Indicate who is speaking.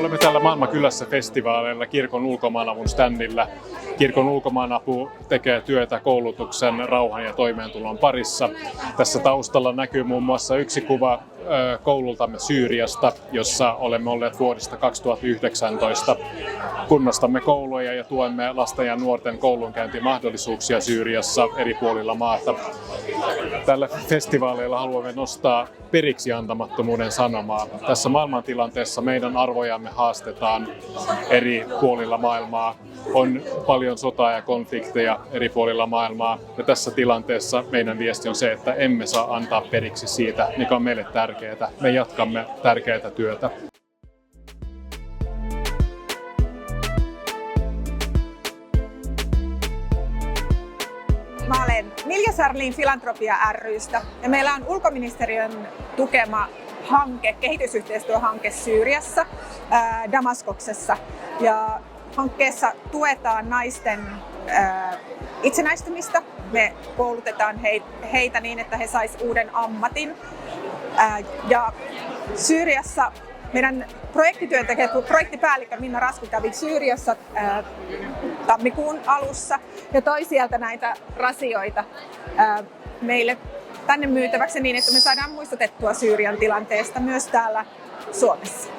Speaker 1: Olemme täällä Maailmankylässä festivaaleilla Kirkon ulkomaanavun ständillä. Kirkon ulkomaanapu tekee työtä koulutuksen, rauhan ja toimeentulon parissa. Tässä taustalla näkyy muun muassa yksi kuva koulultamme Syyriasta, jossa olemme olleet vuodesta 2019. Kunnostamme kouluja ja tuemme lasten ja nuorten koulunkäyntimahdollisuuksia Syyriassa eri puolilla maata. Tällä festivaaleilla haluamme nostaa periksi antamattomuuden sanomaa. Tässä maailmantilanteessa meidän arvojamme haastetaan eri puolilla maailmaa. On paljon sotaa ja konflikteja eri puolilla maailmaa. Ja tässä tilanteessa meidän viesti on se, että emme saa antaa periksi siitä, mikä on meille tärkeää. Me jatkamme tärkeää työtä.
Speaker 2: Mä olen Milja Sarlin Filantropia ry:stä ja meillä on ulkoministeriön tukema hanke, kehitysyhteistyöhanke Syyriassa, Damaskoksessa. Ja hankkeessa tuetaan naisten itsenäistymistä. Me koulutetaan heitä niin, että he saisivat uuden ammatin. Ja Syyriassa meidän projektipäällikkö Minna Rasku kävi Syyriassa tammikuun alussa ja toi sieltä näitä rasioita meille tänne myytäväksi niin, että me saadaan muistutettua Syyrian tilanteesta myös täällä Suomessa.